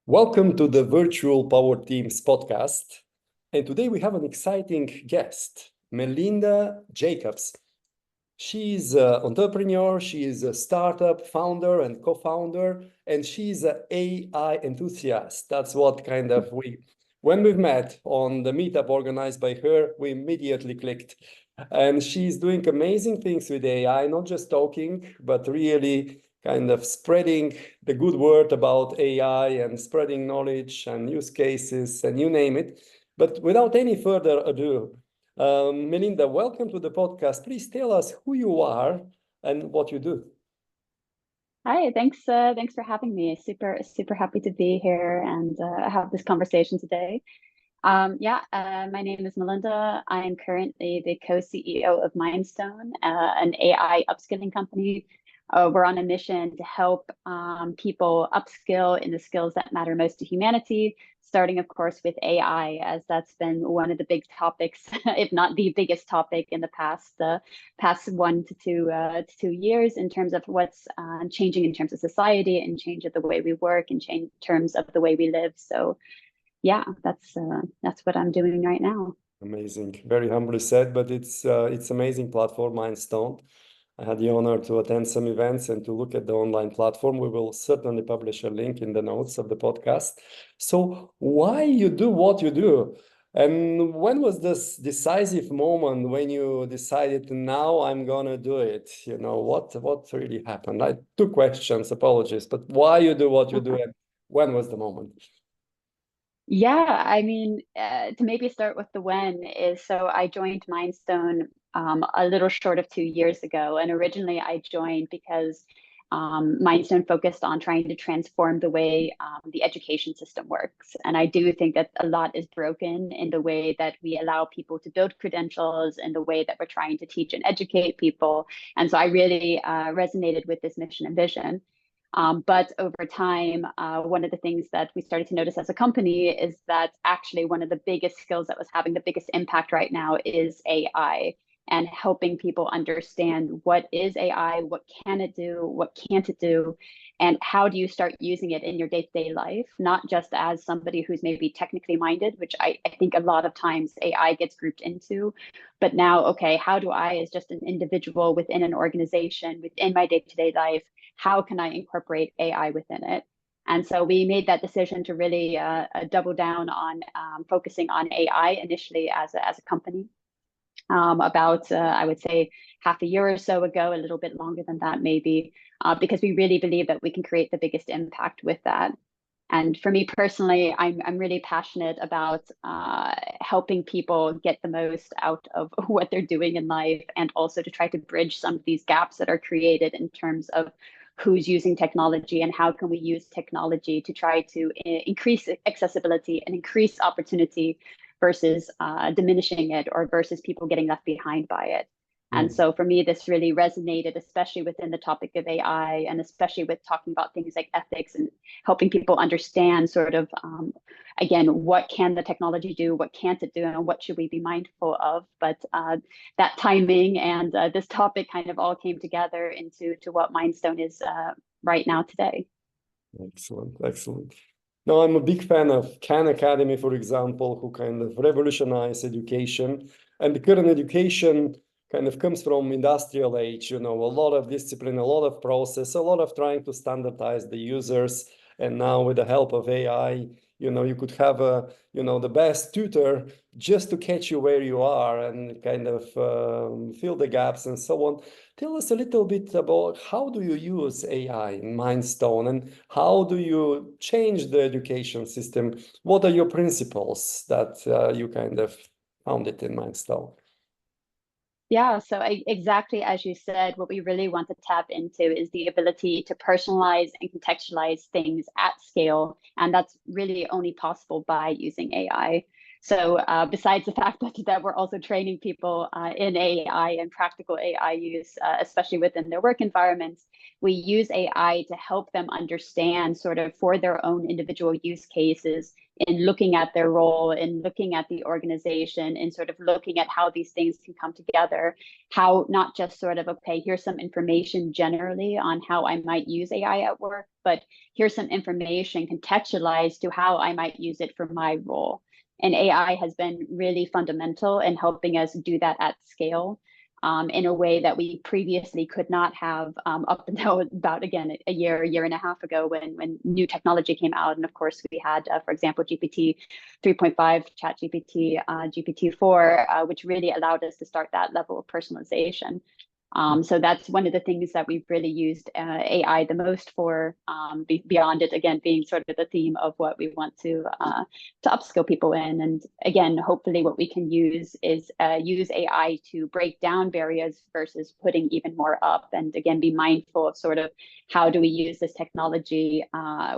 Welcome to the Virtual Power Teams podcast. And today we have an exciting guest, Melinda Jacobs. She's an entrepreneur, she is a startup founder and co-founder, and she's an AI enthusiast. That's what when we've met on the meetup organized by her, we immediately clicked. And she's doing amazing things with AI, not just talking, but really kind of spreading the good word about AI and spreading knowledge and use cases and you name it. But without any further ado, Melinda, welcome to the podcast. Please tell us who you are and what you do. Hi, thanks for having me. Super happy to be here and have this conversation today. My name is Melinda. I am currently the co-CEO of Mindstone, an AI upskilling company. We're on a mission to help people upskill in the skills that matter most to humanity, starting, of course, with AI, as that's been one of the big topics, if not the biggest topic in the past 1 to 2 years in terms of what's changing in terms of society and change of the way we work and change in terms of the way we live. So yeah, that's what I'm doing right now. Amazing. Very humbly said, but it's amazing platform, Mindstone. I had the honor to attend some events and to look at the online platform. We will certainly publish a link in the notes of the podcast. So why you do what you do? And when was this decisive moment when you decided now I'm gonna do it? You know, what really happened? I two questions, apologies, but why you do what you do and when was the moment? Yeah, I mean, to maybe start with the when is so I joined Mindstone a little short of 2 years ago. And originally I joined because Mindstone focused on trying to transform the way the education system works. And I do think that a lot is broken in the way that we allow people to build credentials and the way that we're trying to teach and educate people. And so I really resonated with this mission and vision. But over time, one of the things that we started to notice as a company is that actually one of the biggest skills that was having the biggest impact right now is AI and helping people understand what is AI, what can it do, what can't it do, and how do you start using it in your day-to-day life, not just as somebody who's maybe technically minded, which I think a lot of times AI gets grouped into, but now, okay, how do I, as just an individual within an organization, within my day-to-day life, how can I incorporate AI within it? And so we made that decision to really double down on focusing on AI initially as a company. About, I would say, half a year or so ago, a little bit longer than that maybe, because we really believe that we can create the biggest impact with that. And for me personally, I'm really passionate about helping people get the most out of what they're doing in life, and also to try to bridge some of these gaps that are created in terms of who's using technology and how can we use technology to try to increase accessibility and increase opportunity versus diminishing it, or versus people getting left behind by it. And so for me, this really resonated, especially within the topic of AI, and especially with talking about things like ethics and helping people understand sort of, again, what can the technology do, what can't it do, and what should we be mindful of. But that timing and this topic kind of all came together into what Mindstone is right now today. Excellent, excellent. Now, I'm a big fan of Khan Academy, for example, who kind of revolutionized education. And the current education kind of comes from industrial age, you know, a lot of discipline, a lot of process, a lot of trying to standardize the users. And now with the help of AI, you know, you could have the best tutor just to catch you where you are and kind of fill the gaps and so on. Tell us a little bit about how do you use AI in Mindstone and how do you change the education system? What are your principles that you kind of found it in Mindstone? Yeah, so exactly as you said, what we really want to tap into is the ability to personalize and contextualize things at scale. And that's really only possible by using AI. So besides the fact that we're also training people in AI and practical AI use, especially within their work environments, we use AI to help them understand sort of for their own individual use cases in looking at their role, in looking at the organization, and sort of looking at how these things can come together. How not just sort of, okay, here's some information generally on how I might use AI at work, but here's some information contextualized to how I might use it for my role. And AI has been really fundamental in helping us do that at scale in a way that we previously could not have up until about, again, a year and a half ago when new technology came out. And of course, we had, for example, GPT 3.5, ChatGPT, GPT-4, which really allowed us to start that level of personalization. So that's one of the things that we've really used AI the most for, beyond it, again, being sort of the theme of what we want to upskill people in. And again, hopefully what we can use is use AI to break down barriers versus putting even more up. And again, be mindful of sort of how do we use this technology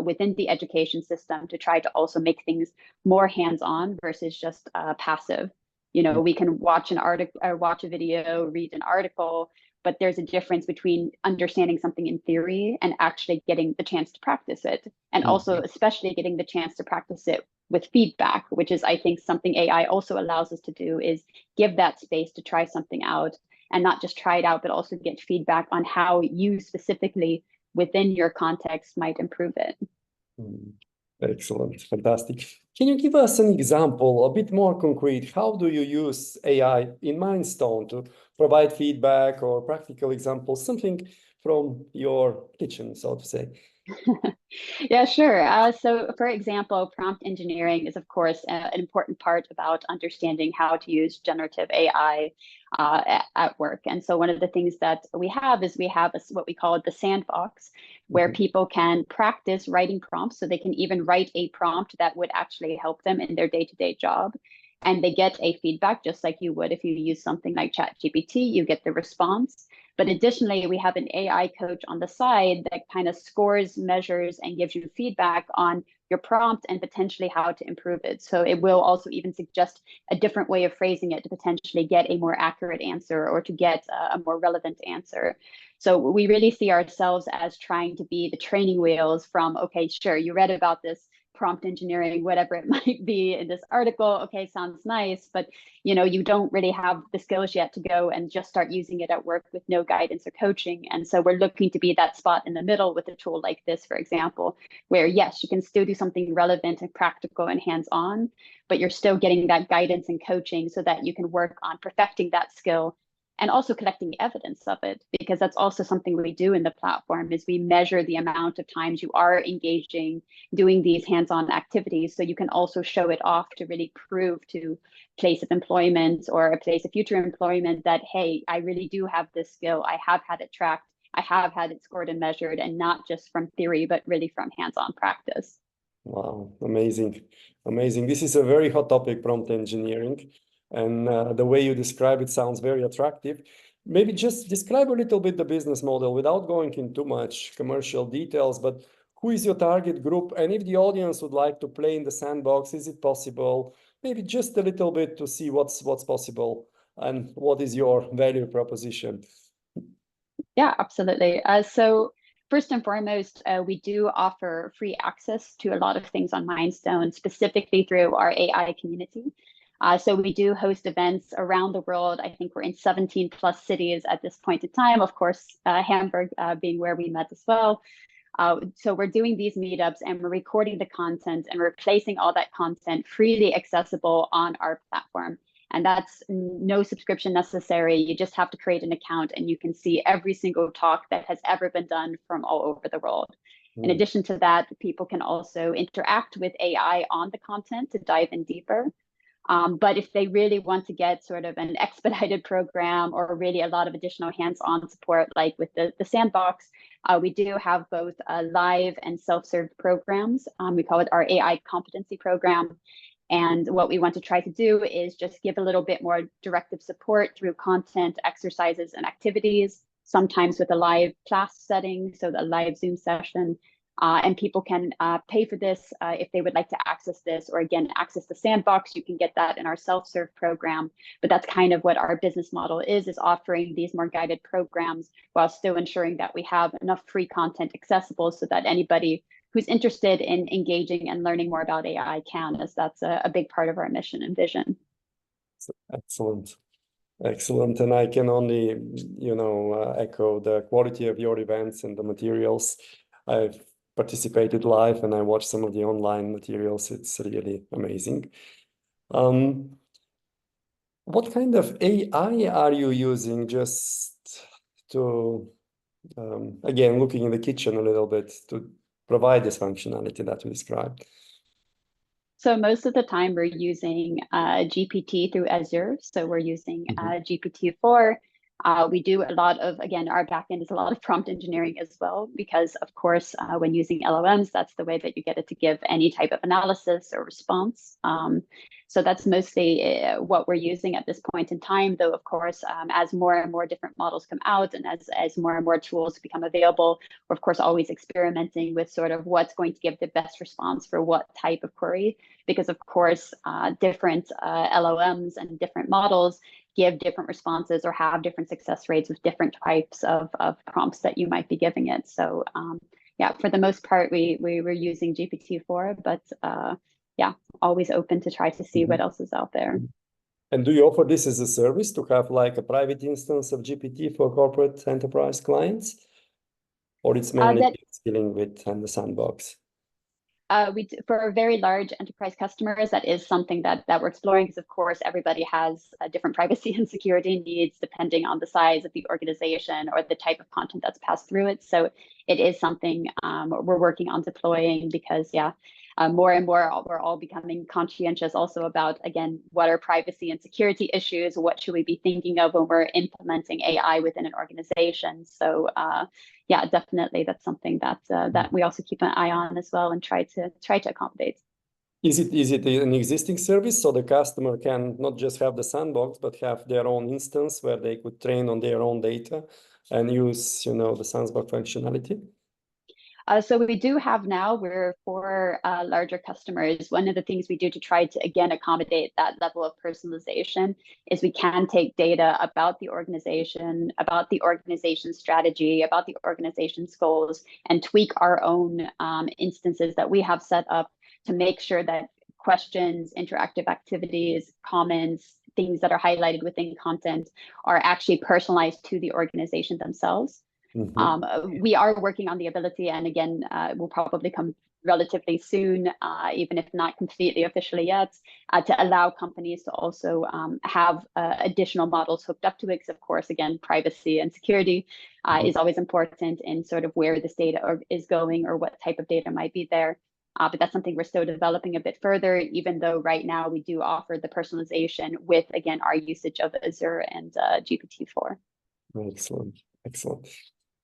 within the education system to try to also make things more hands-on versus just passive. You know, we can watch an article or watch a video, read an article, but there's a difference between understanding something in theory and actually getting the chance to practice it. And also, especially getting the chance to practice it with feedback, which is, I think, something AI also allows us to do, is give that space to try something out and not just try it out, but also get feedback on how you specifically within your context might improve it. Excellent, fantastic. Can you give us an example, a bit more concrete? How do you use AI in Mindstone to provide feedback or practical examples, something from your kitchen, so to say? Yeah, sure. So for example, prompt engineering is, of course, an important part about understanding how to use generative AI at work. And so one of the things that we have is what we call the sandbox, where people can practice writing prompts. So they can even write a prompt that would actually help them in their day-to-day job. And they get a feedback just like you would if you use something like ChatGPT, you get the response. But additionally, we have an AI coach on the side that kind of scores, measures, and gives you feedback on your prompt and potentially how to improve it. So it will also even suggest a different way of phrasing it to potentially get a more accurate answer or to get a more relevant answer. So we really see ourselves as trying to be the training wheels from, okay, sure, you read about this prompt engineering, whatever it might be in this article. Okay, sounds nice, but you know, you don't really have the skills yet to go and just start using it at work with no guidance or coaching. And so we're looking to be that spot in the middle with a tool like this, for example, where yes, you can still do something relevant and practical and hands-on, but you're still getting that guidance and coaching so that you can work on perfecting that skill and also collecting evidence of it, because that's also something we do in the platform is we measure the amount of times you are engaging, doing these hands-on activities, so you can also show it off to really prove to place of employment or a place of future employment that, hey, I really do have this skill, I have had it tracked, I have had it scored and measured, and not just from theory, but really from hands-on practice. Wow, amazing, amazing. This is a very hot topic, prompt engineering. And the way you describe it sounds very attractive. Maybe just describe a little bit the business model without going into too much commercial details, but who is your target group? And if the audience would like to play in the sandbox, is it possible? Maybe just a little bit to see what's possible and what is your value proposition. Yeah, absolutely. So first and foremost, we do offer free access to a lot of things on Mindstone, specifically through our AI community. So we do host events around the world. I think we're in 17 plus cities at this point in time. Of course, Hamburg being where we met as well. So we're doing these meetups and we're recording the content and we're placing all that content freely accessible on our platform. And that's no subscription necessary. You just have to create an account and you can see every single talk that has ever been done from all over the world. In addition to that, people can also interact with AI on the content to dive in deeper. But if they really want to get sort of an expedited program or really a lot of additional hands-on support, like with the sandbox, we do have both live and self-serve programs. We call it our AI competency program. And what we want to try to do is just give a little bit more directive support through content, exercises, and activities, sometimes with a live class setting, so a live Zoom session, And people can pay for this if they would like to access this, or again, access the sandbox. You can get that in our self-serve program. But that's kind of what our business model is offering these more guided programs while still ensuring that we have enough free content accessible so that anybody who's interested in engaging and learning more about AI can, as that's a big part of our mission and vision. Excellent. Excellent. And I can only, echo the quality of your events and the materials. I've participated live and I watched some of the online materials. It's really amazing. What kind of AI are you using, just to, again, looking in the kitchen a little bit, to provide this functionality that you described? So most of the time we're using GPT through Azure. So we're using GPT-4. We do a lot of, again, our backend is a lot of prompt engineering as well, because of course, when using LLMs, that's the way that you get it to give any type of analysis or response. So that's mostly what we're using at this point in time, though, of course, as more and more different models come out and as more and more tools become available, we're of course always experimenting with sort of what's going to give the best response for what type of query, because of course, different LLMs and different models give different responses or have different success rates with different types of prompts that you might be giving it. So yeah, for the most part, we were using GPT-4, but yeah, always open to try to see what else is out there. And do you offer this as a service to have like a private instance of GPT for corporate enterprise clients? Or it's mainly upskilling with the sandbox? For very large enterprise customers, that is something that we're exploring, because of course everybody has different privacy and security needs depending on the size of the organization or the type of content that's passed through it. So it is something we're working on deploying, because yeah, more and more we're all becoming conscientious also about, again, what are privacy and security issues? What should we be thinking of when we're implementing AI within an organization? So yeah, definitely that's something that that we also keep an eye on as well and try to accommodate. Is it an existing service, so the customer can not just have the sandbox but have their own instance where they could train on their own data and use, the sandbox functionality? So we do have now, we're for larger customers. One of the things we do to try to, again, accommodate that level of personalization is we can take data about the organization's strategy, about the organization's goals, and tweak our own instances that we have set up to make sure that questions, interactive activities, comments, things that are highlighted within content are actually personalized to the organization themselves. We are working on the ability, and again, will probably come relatively soon, even if not completely officially yet, to allow companies to also have additional models hooked up to it. Because of course, again, privacy and security is always important in sort of where this data is going or what type of data might be there. But that's something we're still developing a bit further, even though right now we do offer the personalization with, again, our usage of Azure and GPT-4. Excellent, excellent.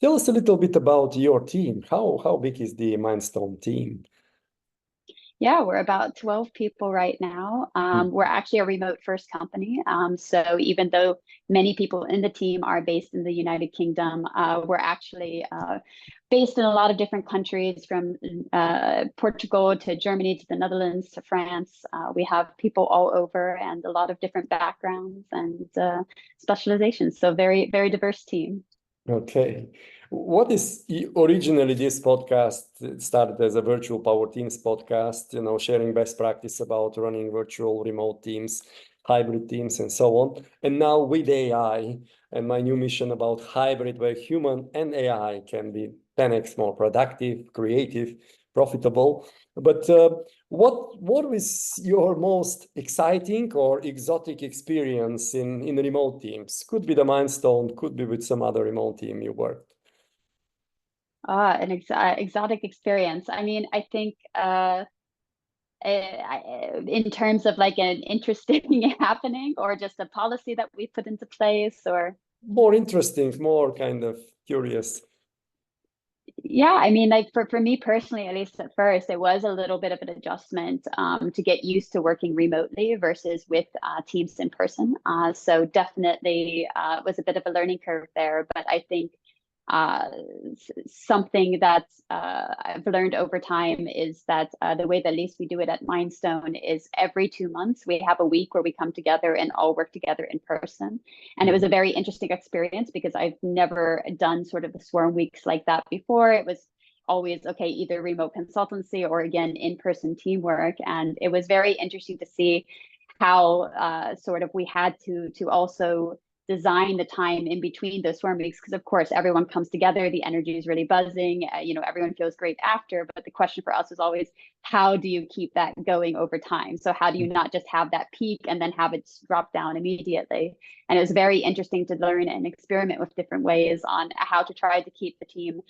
Tell us a little bit about your team. How big is the Mindstone team? Yeah, we're about 12 people right now. We're actually a remote first company. So even though many people in the team are based in the United Kingdom, we're actually based in a lot of different countries, from Portugal to Germany to the Netherlands to France. We have people all over and a lot of different backgrounds and specializations. So very, very diverse team. Okay. What is originally this podcast started as a virtual power teams podcast, sharing best practice about running virtual remote teams, hybrid teams, and so on. And now with AI and my new mission about hybrid, where human and AI can be 10x more productive, creative, profitable. But what was your most exciting or exotic experience in remote teams? Could be the Mindstone, could be with some other remote team you worked. An exotic experience. I mean, I think in terms of like an interesting happening, or just a policy that we put into place, or more interesting, more kind of curious. Yeah, I mean, like for me personally, at least at first, it was a little bit of an adjustment to get used to working remotely versus with teams in person. So definitely was a bit of a learning curve there. But I think something that I've learned over time is that the way that at least we do it at Mindstone is every 2 months we have a week where we come together and all work together in person. And it was a very interesting experience because I've never done sort of the swarm weeks like that before. It was always, okay, either remote consultancy or again, in-person teamwork. And it was very interesting to see how sort of we had to also design the time in between those swarm weeks, because of course everyone comes together, the energy is really buzzing, everyone feels great after, but the question for us is always, how do you keep that going over time? So how do you not just have that peak and then have it drop down immediately? And it was very interesting to learn and experiment with different ways on how to try to keep the team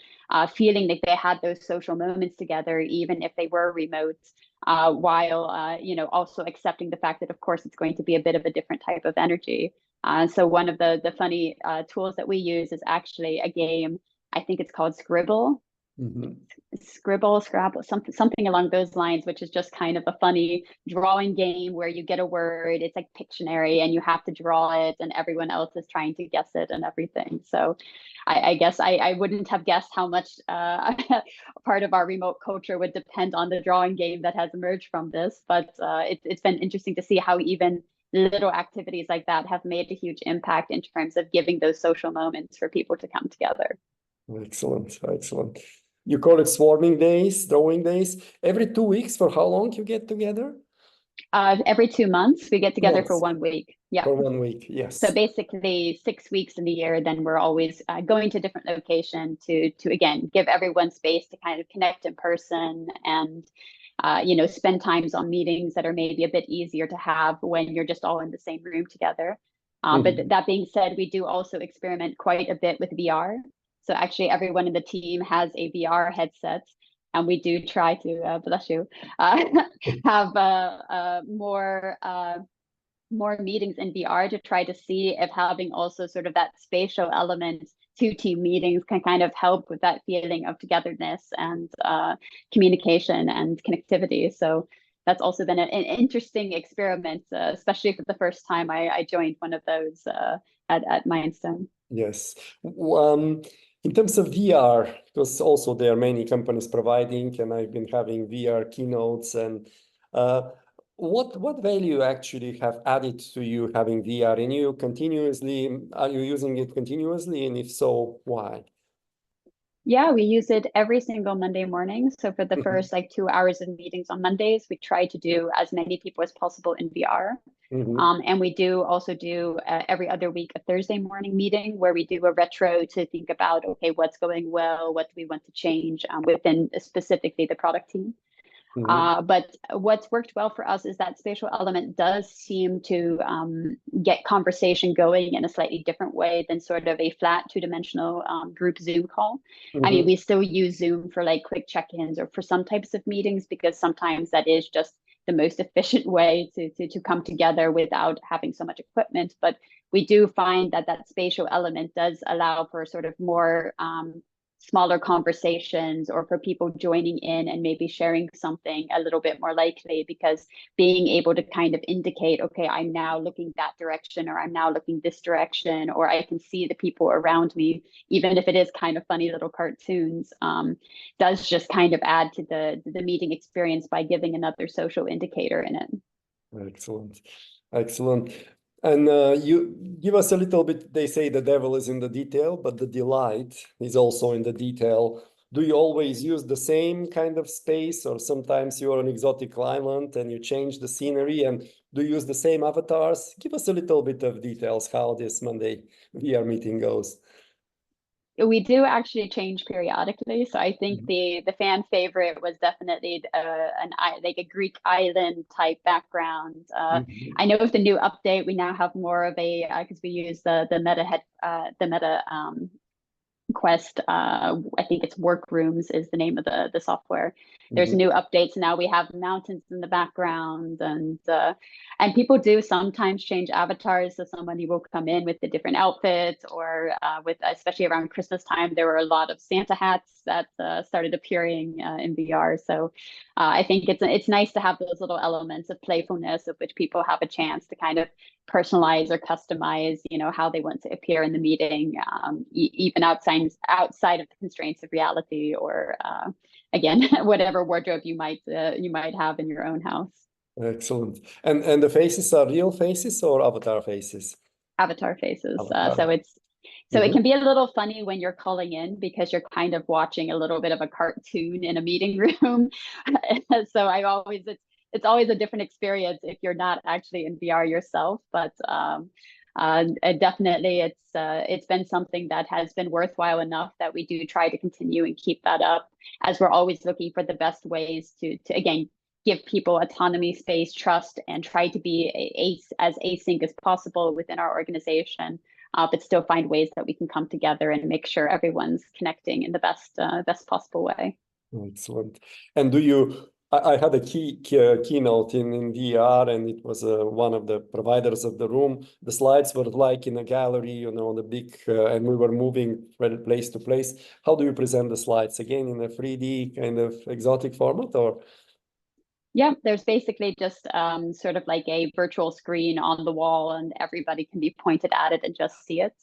feeling like they had those social moments together, even if they were remote, while also accepting the fact that of course it's going to be a bit of a different type of energy. So one of the funny tools that we use is actually a game. I think it's called Scribble. Scrabble, something along those lines, which is just kind of a funny drawing game where you get a word. It's like Pictionary, and you have to draw it, and everyone else is trying to guess it and everything. So, I guess I wouldn't have guessed how much part of our remote culture would depend on the drawing game that has emerged from this. But it's been interesting to see how even little activities like that have made a huge impact in terms of giving those social moments for people to come together. Excellent, excellent. You call it swarming days, drawing days. Every 2 weeks, for how long you get together? Every 2 months, we get together for Months. 1 week. Yeah. For 1 week, yes. So basically 6 weeks in the year, then we're always going to different location to again, give everyone space to kind of connect in person and, spend times on meetings that are maybe a bit easier to have when you're just all in the same room together. But that being said, we do also experiment quite a bit with VR. So actually everyone in the team has a VR headset, and we do try to, bless you, have more meetings in VR to try to see if having also sort of that spatial element to team meetings can kind of help with that feeling of togetherness and communication and connectivity. So that's also been an interesting experiment, especially for the first time I joined one of those at Mindstone. Yes. In terms of VR, because also there are many companies providing, and I've been having VR keynotes, and what value actually have added to you having VR? And are you using it continuously? And if so, why? Yeah, we use it every single Monday morning. So for the first 2 hours of meetings on Mondays, we try to do as many people as possible in VR. And we do also do every other week a Thursday morning meeting where we do a retro to think about, okay, what's going well, what do we want to change within specifically the product team. But what's worked well for us is that spatial element does seem to get conversation going in a slightly different way than sort of a flat two-dimensional group Zoom call. I mean, we still use Zoom for like quick check-ins or for some types of meetings, because sometimes that is just the most efficient way to come together without having so much equipment. But we do find that that spatial element does allow for sort of more smaller conversations, or for people joining in and maybe sharing something a little bit more likely, because being able to kind of indicate, okay, I'm now looking that direction, or I'm now looking this direction, or I can see the people around me, even if it is kind of funny little cartoons, does just kind of add to the meeting experience by giving another social indicator in it. Excellent. Excellent. And you give us a little bit, they say the devil is in the detail, but the delight is also in the detail. Do you always use the same kind of space, or sometimes you're on an exotic island and you change the scenery, and do you use the same avatars? Give us a little bit of details how this Monday VR meeting goes. We do actually change periodically. So I think the fan favorite was definitely like a Greek island type background. I know with the new update, we now have more of a, because we use the Meta Quest. I think it's Workrooms is the name of the software. There's new updates now. We have mountains in the background, and people do sometimes change avatars. So somebody will come in with a different outfit, or with, especially around Christmas time, there were a lot of Santa hats that started appearing in VR. So I think it's nice to have those little elements of playfulness, of which people have a chance to kind of personalize or customize, how they want to appear in the meeting, even outside outside of the constraints of reality, or again, whatever wardrobe you might have in your own house. Excellent. And the faces are real faces or avatar faces? Avatar faces. Avatar. So it can be a little funny when you're calling in, because you're kind of watching a little bit of a cartoon in a meeting room. So it's always a different experience if you're not actually in VR yourself. But definitely it's been something that has been worthwhile enough that we do try to continue and keep that up, as we're always looking for the best ways to again give people autonomy, space, trust, and try to be as async as possible within our organization, but still find ways that we can come together and make sure everyone's connecting in the best possible way. Excellent. And I had a keynote in VR, and it was one of the providers of the room. The slides were like in a gallery, the big, and we were moving from place to place. How do you present the slides? Again, in a 3D kind of exotic format, or? Yeah, there's basically just sort of like a virtual screen on the wall, and everybody can be pointed at it and just see it.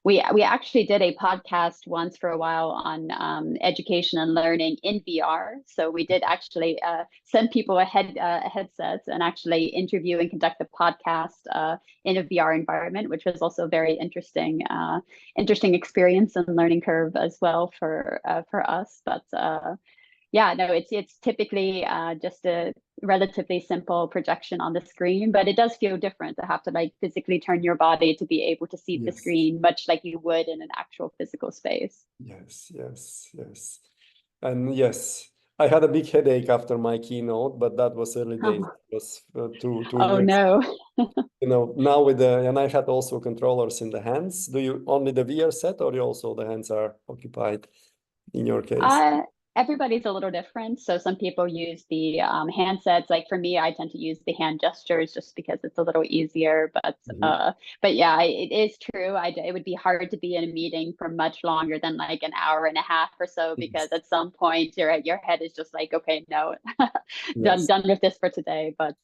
We actually did a podcast once for a while on education and learning in VR. So we did actually send people a headset and actually interview and conduct a podcast in a VR environment, which was also a very interesting experience and learning curve as well for us. But yeah, no, it's typically just a relatively simple projection on the screen, but it does feel different to have to like physically turn your body to be able to see the screen, much like you would in an actual physical space. Yes. And yes, I had a big headache after my keynote, but that was early days. It was 2 Oh years. no. Now and I had also controllers in the hands. Do you only the VR set, or you also the hands are occupied in your case? Everybody's a little different. So some people use the handsets. Like for me, I tend to use the hand gestures just because it's a little easier. But yeah, it is true. It would be hard to be in a meeting for much longer than like an hour and a half or so, because at some point your head is just like, okay, no, done with this for today. But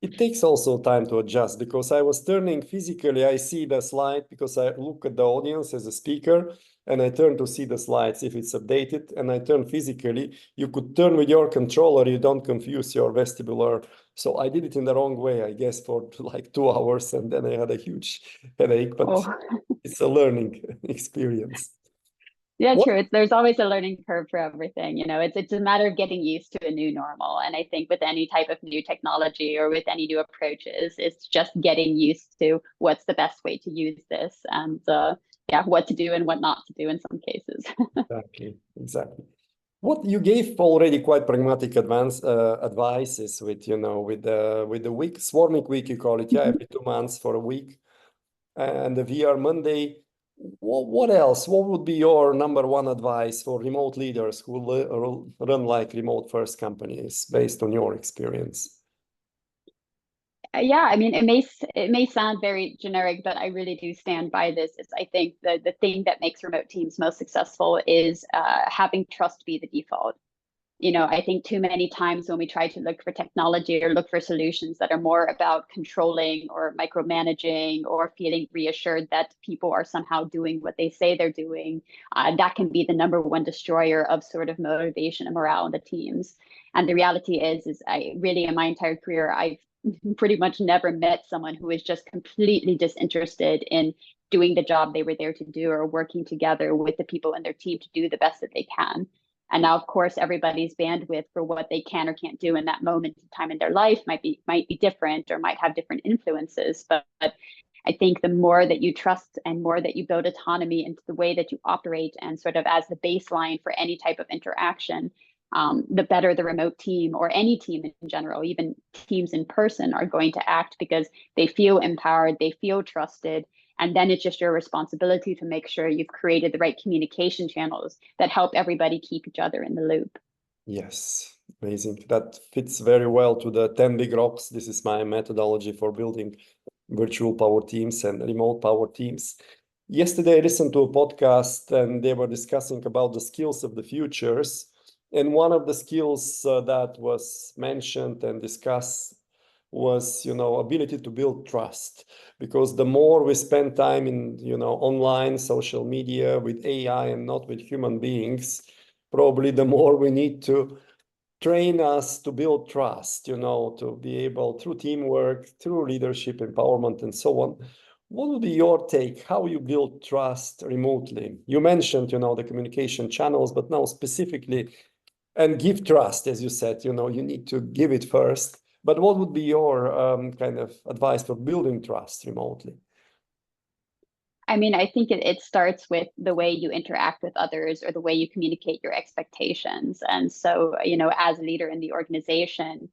it takes also time to adjust, because I was turning physically, I see the slide because I look at the audience as a speaker, and I turn to see the slides if it's updated, and I turn physically. You could turn with your controller, you don't confuse your vestibular. So I did it in the wrong way, I guess, for like 2 hours, and then I had a huge headache, but it's a learning experience. Yeah, true. There's always a learning curve for everything. It's a matter of getting used to a new normal. And I think with any type of new technology or with any new approaches, it's just getting used to what's the best way to use this, and what to do and what not to do in some cases. Exactly. What you gave already quite pragmatic advices with the week, swarming week, you call it, every 2 months for a week, and the VR Monday. What else? What would be your number one advice for remote leaders who run like remote first companies based on your experience? Yeah, I mean, it may sound very generic, but I really do stand by this. Is I think the thing that makes remote teams most successful is having trust be the default. I think too many times when we try to look for technology or look for solutions that are more about controlling or micromanaging or feeling reassured that people are somehow doing what they say they're doing, that can be the number one destroyer of sort of motivation and morale in the teams. And the reality is I really, in my entire career, I've pretty much never met someone who is just completely disinterested in doing the job they were there to do or working together with the people in their team to do the best that they can. And now, of course, everybody's bandwidth for what they can or can't do in that moment in time in their life might be different or might have different influences. But I think the more that you trust and more that you build autonomy into the way that you operate and sort of as the baseline for any type of interaction, the better the remote team or any team in general, even teams in person, are going to act, because they feel empowered, they feel trusted. And then it's just your responsibility to make sure you've created the right communication channels that help everybody keep each other in the loop. Yes, amazing. That fits very well to the 10 big rocks. This is my methodology for building virtual power teams and remote power teams. Yesterday, I listened to a podcast, and they were discussing about the skills of the futures. And one of the skills that was mentioned and discussed was, ability to build trust. Because the more we spend time in, online social media with AI and not with human beings, probably the more we need to train us to build trust, to be able through teamwork, through leadership, empowerment, and so on. What would be your take? How you build trust remotely? You mentioned, the communication channels, but now specifically, and give trust, as you said, you need to give it first. But what would be your kind of advice for building trust remotely? I mean, I think it starts with the way you interact with others or the way you communicate your expectations. And so, as a leader in the organization,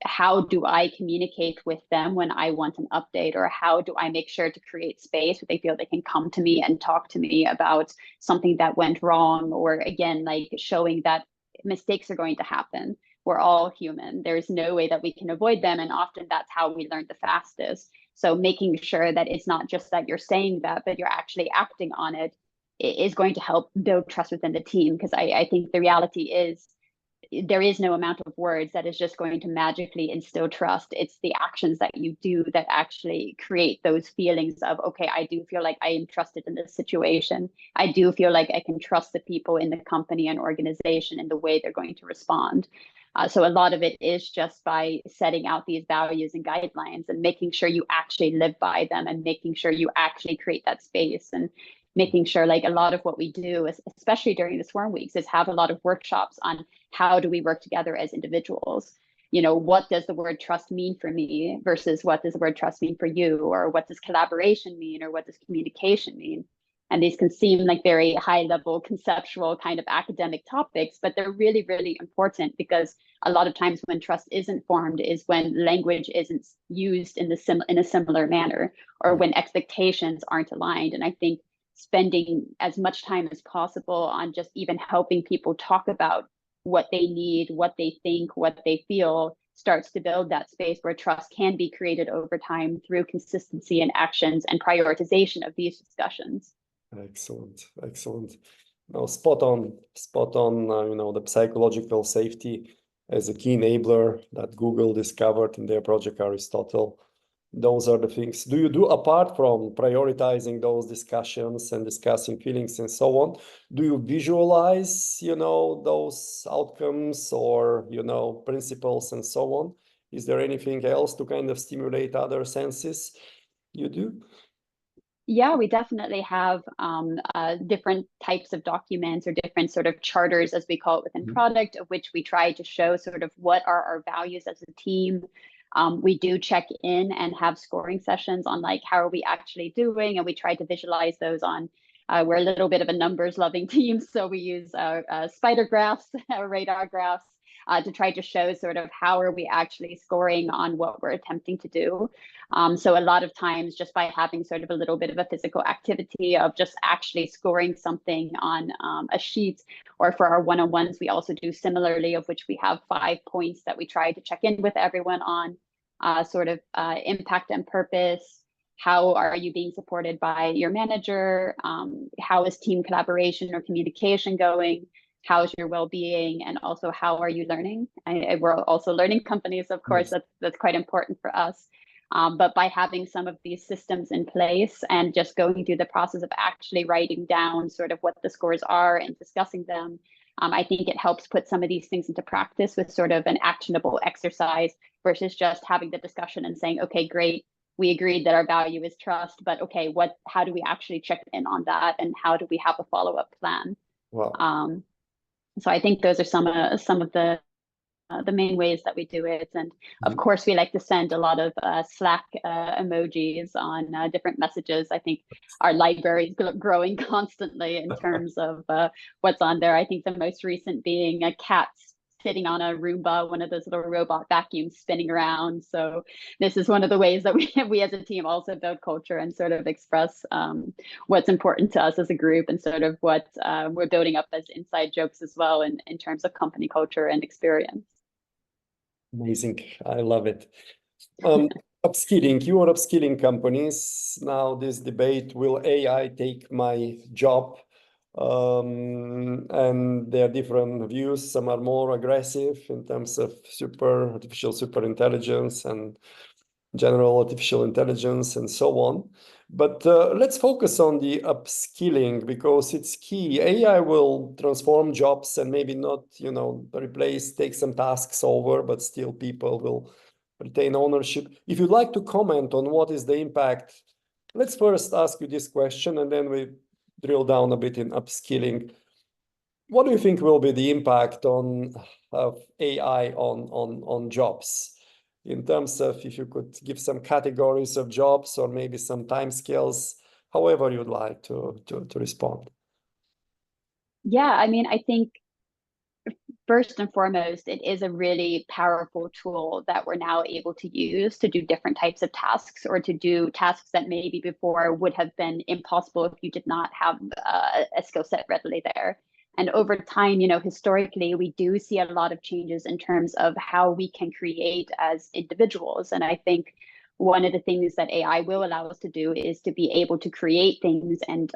how do I communicate with them when I want an update, or how do I make sure to create space where they feel they can come to me and talk to me about something that went wrong, or again, like showing that mistakes are going to happen. We're all human. There's no way that we can avoid them. And often that's how we learn the fastest. So making sure that it's not just that you're saying that, but you're actually acting on it is going to help build trust within the team. Because I think the reality is there is no amount of words that is just going to magically instill trust. It's the actions that you do that actually create those feelings of, okay, I do feel like I am trusted in this situation. I do feel like I can trust the people in the company and organization in the way they're going to respond. So a lot of it is just by setting out these values and guidelines and making sure you actually live by them, and making sure you actually create that space, and making sure, like, a lot of what we do, especially during the Swarm Weeks, is have a lot of workshops on how do we work together as individuals. What does the word trust mean for me versus what does the word trust mean for you, or what does collaboration mean, or what does communication mean? And these can seem like very high level conceptual kind of academic topics, but they're really, really important, because a lot of times when trust isn't formed is when language isn't used in a similar manner, or when expectations aren't aligned. And I think spending as much time as possible on just even helping people talk about what they need, what they think, what they feel, starts to build that space where trust can be created over time through consistency and actions and prioritization of these discussions. Excellent, excellent. No, spot on, spot on. The psychological safety as a key enabler that Google discovered in their project Aristotle. Those are the things. Do you do, apart from prioritizing those discussions and discussing feelings and so on, do you visualize, those outcomes or, principles and so on? Is there anything else to kind of stimulate other senses you do? Yeah, we definitely have different types of documents, or different sort of charters, as we call it within product, of which we try to show sort of what are our values as a team. We do check in and have scoring sessions on, like, how are we actually doing, and we try to visualize those on. We're a little bit of a numbers loving team, so we use spider graphs, radar graphs, to try to show sort of how are we actually scoring on what we're attempting to do. So a lot of times, just by having sort of a little bit of a physical activity of just actually scoring something on a sheet, or for our one-on-ones, we also do similarly, of which we have 5 points that we try to check in with everyone on, sort of impact and purpose. How are you being supported by your manager? How is team collaboration or communication going? How's your well-being? And also, how are you learning? We're also learning companies, of course. That's quite important for us. But by having some of these systems in place and just going through the process of actually writing down sort of what the scores are and discussing them, I think it helps put some of these things into practice with sort of an actionable exercise, versus just having the discussion and saying, okay, great, we agreed that our value is trust, but okay, how do we actually check in on that, and how do we have a follow-up plan? Wow. So I think those are some of the main ways that we do it. And of course, we like to send a lot of Slack emojis on different messages. I think our library is growing constantly in terms of what's on there. I think the most recent being a cat sitting on a Roomba, one of those little robot vacuums spinning around. So this is one of the ways that we as a team also build culture and sort of express what's important to us as a group, and sort of what we're building up as inside jokes as well in terms of company culture and experience. Amazing. I love it. Upskilling, you are upskilling companies. Now this debate, will AI take my job? And there are different views. Some are more aggressive in terms of artificial super intelligence and general artificial intelligence and so on. But let's focus on the upskilling because it's key. AI will transform jobs and maybe not, replace, take some tasks over, but still people will retain ownership. If you'd like to comment on what is the impact, let's first ask you this question and then we drill down a bit in upskilling. What do you think will be the impact of AI on jobs? In terms of if you could give some categories of jobs or maybe some timescales, however you'd like to respond. Yeah, I mean, I think first and foremost, it is a really powerful tool that we're now able to use to do different types of tasks or to do tasks that maybe before would have been impossible if you did not have a skill set readily there. And over time, historically, we do see a lot of changes in terms of how we can create as individuals. And I think one of the things that AI will allow us to do is to be able to create things and,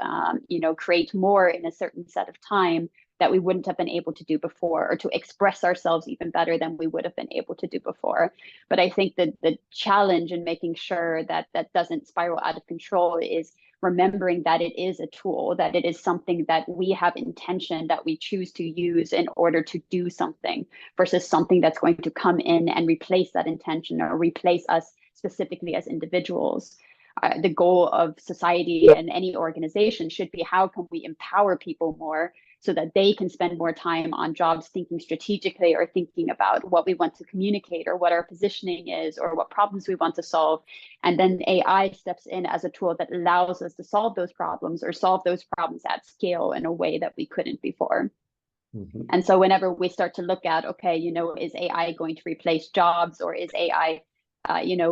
create more in a certain set of time that we wouldn't have been able to do before, or to express ourselves even better than we would have been able to do before. But I think that the challenge in making sure that that doesn't spiral out of control is remembering that it is a tool, that it is something that we have intention, that we choose to use in order to do something, versus something that's going to come in and replace that intention or replace us specifically as individuals. The goal of society and any organization should be, how can we empower people more so that they can spend more time on jobs thinking strategically or thinking about what we want to communicate or what our positioning is or what problems we want to solve. And then AI steps in as a tool that allows us to solve those problems or solve those problems at scale in a way that we couldn't before. Mm-hmm. And so whenever we start to look at, okay, is AI going to replace jobs, or is AI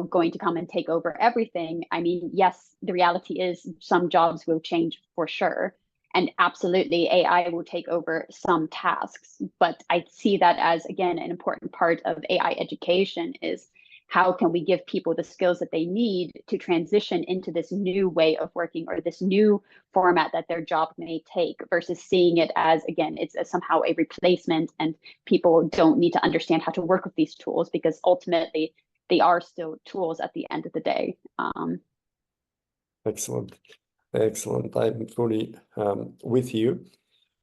going to come and take over everything? I mean, yes, the reality is some jobs will change for sure. And absolutely, AI will take over some tasks. But I see that as, again, an important part of AI education is, how can we give people the skills that they need to transition into this new way of working or this new format that their job may take, versus seeing it as, again, it's somehow a replacement and people don't need to understand how to work with these tools, because ultimately they are still tools at the end of the day. Excellent. Excellent. I'm fully with you.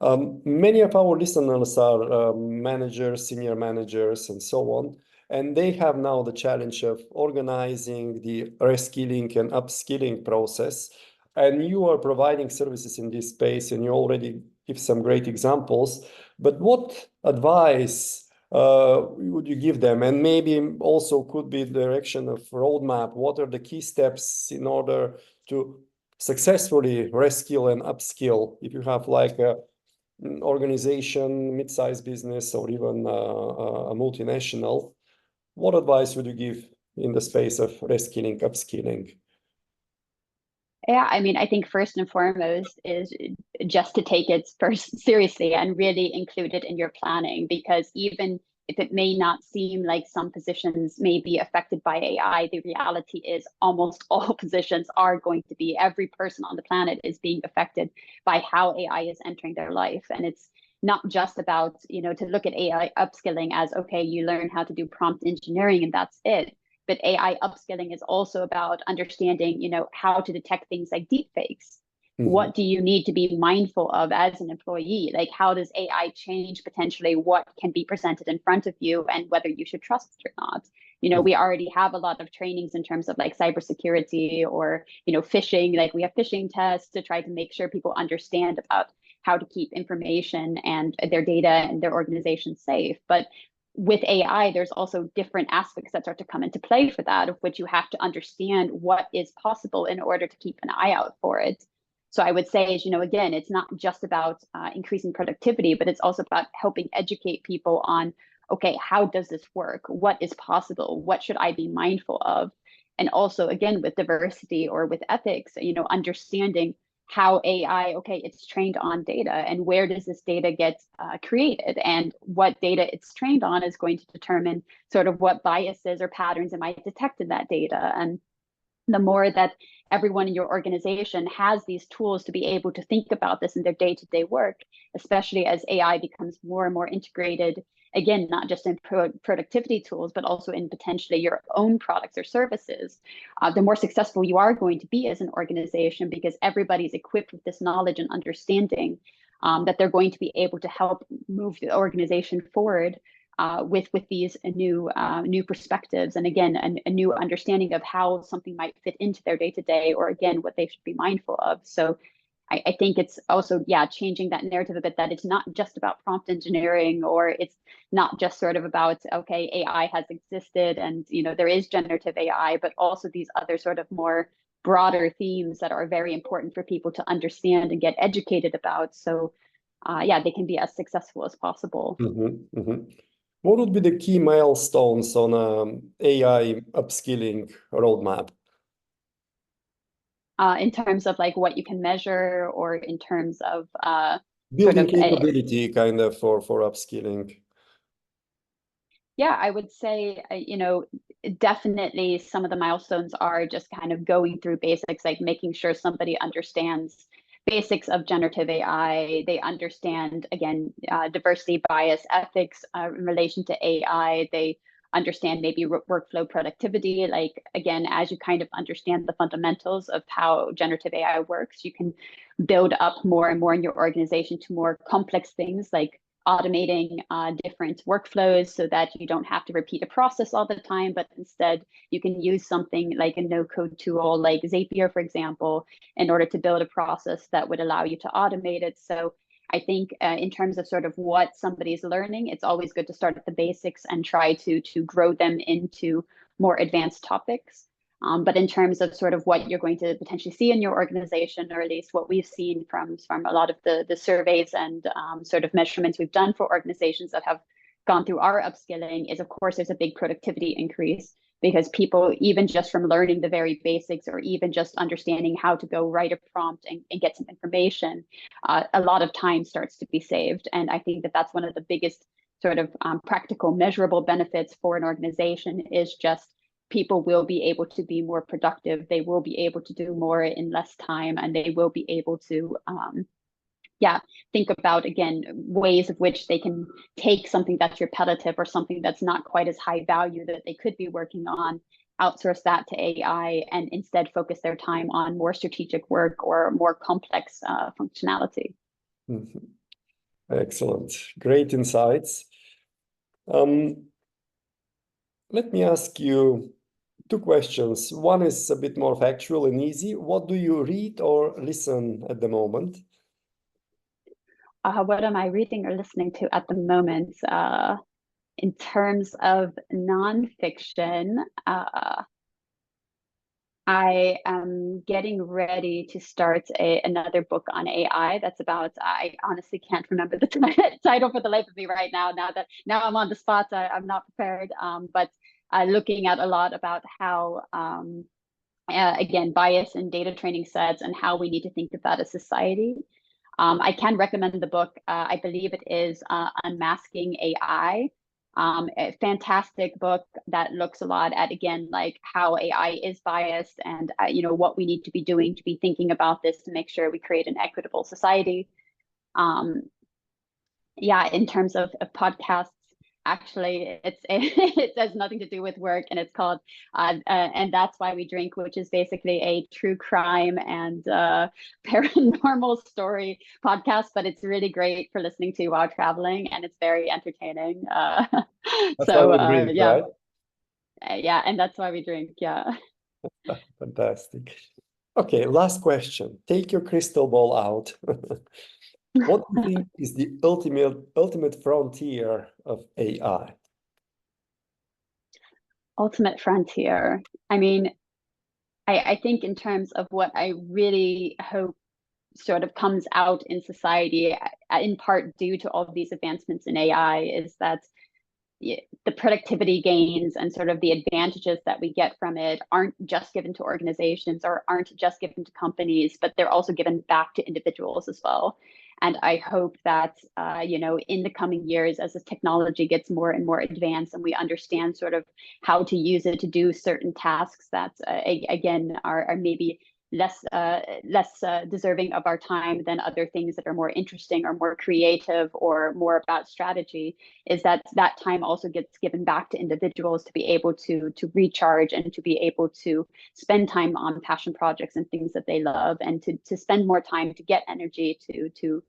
Many of our listeners are managers, senior managers, and so on, and they have now the challenge of organizing the reskilling and upskilling process. And you are providing services in this space, and you already give some great examples. But what advice would you give them? And maybe also could be the direction of roadmap. What are the key steps in order to successfully reskill and upskill? If you have like an organization, mid-sized business, or even a multinational, what advice would you give in the space of reskilling, upskilling? Yeah, I mean, I think first and foremost is just to take it first seriously and really include it in your planning, because even if it may not seem like some positions may be affected by AI, the reality is almost all positions are going to be. Every person on the planet is being affected by how AI is entering their life. And it's not just about, to look at AI upskilling as, okay, you learn how to do prompt engineering and that's it. But AI upskilling is also about understanding, how to detect things like deepfakes. Mm-hmm. What do you need to be mindful of as an employee? Like, how does AI change potentially what can be presented in front of you and whether you should trust it or not? We already have a lot of trainings in terms of like cybersecurity or, phishing. Like, we have phishing tests to try to make sure people understand about how to keep information and their data and their organization safe. But with AI, there's also different aspects that start to come into play for that, of which you have to understand what is possible in order to keep an eye out for it. So I would say, again, it's not just about increasing productivity, but it's also about helping educate people on, okay, how does this work? What is possible? What should I be mindful of? And also, again, with diversity or with ethics, understanding how AI, okay, it's trained on data, and where does this data get created, and what data it's trained on is going to determine sort of what biases or patterns it might detect in that data. And the more that everyone in your organization has these tools to be able to think about this in their day-to-day work, especially as AI becomes more and more integrated, again, not just in productivity tools, but also in potentially your own products or services, the more successful you are going to be as an organization, because everybody's equipped with this knowledge and understanding, that they're going to be able to help move the organization forward with these new perspectives, and again a new understanding of how something might fit into their day to day, or again what they should be mindful of. So I think it's also changing that narrative a bit, that it's not just about prompt engineering, or it's not just sort of about, okay, AI has existed and there is generative AI, but also these other sort of more broader themes that are very important for people to understand and get educated about, so they can be as successful as possible. What would be the key milestones on AI upskilling roadmap? In terms of like what you can measure, or in terms of building capability kind of for upskilling? Yeah, I would say, definitely some of the milestones are just kind of going through basics, like making sure somebody understands basics of generative AI. They understand, again, diversity, bias, ethics in relation to AI. They understand maybe workflow productivity. Like, again, as you kind of understand the fundamentals of how generative AI works, you can build up more and more in your organization to more complex things, like automating different workflows so that you don't have to repeat a process all the time, but instead you can use something like a no-code tool like Zapier, for example, in order to build a process that would allow you to automate it. So I think in terms of sort of what somebody's learning, it's always good to start at the basics and try to grow them into more advanced topics. But in terms of sort of what you're going to potentially see in your organization, or at least what we've seen from a lot of the surveys and sort of measurements we've done for organizations that have gone through our upskilling, is of course there's a big productivity increase, because people, even just from learning the very basics, or even just understanding how to go write a prompt and get some information, a lot of time starts to be saved. And I think that that's one of the biggest sort of practical measurable benefits for an organization, is just people will be able to be more productive. They will be able to do more in less time, and they will be able to think about, again, ways of which they can take something that's repetitive or something that's not quite as high value that they could be working on, outsource that to AI, and instead focus their time on more strategic work or more complex functionality. Excellent. Great insights. Let me ask you two questions. One is a bit more factual and easy. What do you read or listen at the moment? What am I reading or listening to at the moment? In terms of nonfiction, I am getting ready to start another book on AI. That's about, I honestly can't remember the title for the life of me right now. Now I'm on the spot, I'm not prepared. But looking at a lot about how, again, bias in data training sets, and how we need to think of that as society. I can recommend the book. I believe it is Unmasking AI. A fantastic book that looks a lot at, again, like how AI is biased, and what we need to be doing to be thinking about this to make sure we create an equitable society. In terms of podcasts, actually, it has nothing to do with work, and it's called And That's Why We Drink, which is basically a true crime and paranormal story podcast, but it's really great for listening to while traveling, and it's very entertaining. That's why we drink, right? And that's why we drink. Fantastic. Okay, last question. Take your crystal ball out. What do you think is the ultimate frontier of AI? Ultimate frontier. I mean, I think in terms of what I really hope sort of comes out in society, in part due to all of these advancements in AI, is that the productivity gains and sort of the advantages that we get from it aren't just given to organizations or aren't just given to companies, but they're also given back to individuals as well. And I hope that, in the coming years, as this technology gets more and more advanced and we understand sort of how to use it to do certain tasks that, again, are maybe less deserving of our time than other things that are more interesting or more creative or more about strategy, is that time also gets given back to individuals to be able to recharge and to be able to spend time on passion projects and things that they love, and to spend more time to get energy to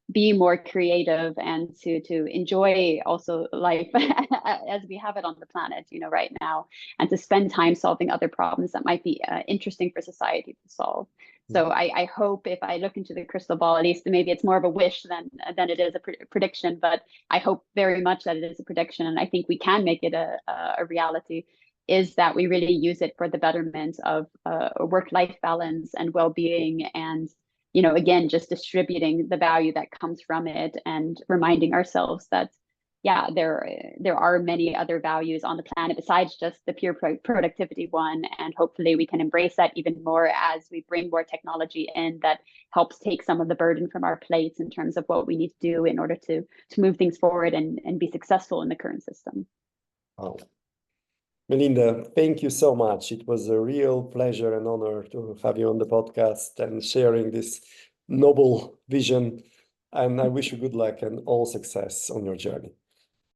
be more creative and to enjoy also life as we have it on the planet, right now, and to spend time solving other problems that might be interesting for society to solve. So I hope, if I look into the crystal ball, at least maybe it's more of a wish than it is a prediction, but I hope very much that it is a prediction, and I think we can make it a reality, is that we really use it for the betterment of work-life balance and well-being, and again, just distributing the value that comes from it, and reminding ourselves that, yeah, there are many other values on the planet besides just the pure productivity one. And hopefully we can embrace that even more as we bring more technology in that helps take some of the burden from our plates in terms of what we need to do in order to move things forward and be successful in the current system. Wow. Melinda, thank you so much. It was a real pleasure and honor to have you on the podcast and sharing this noble vision. And I wish you good luck and all success on your journey.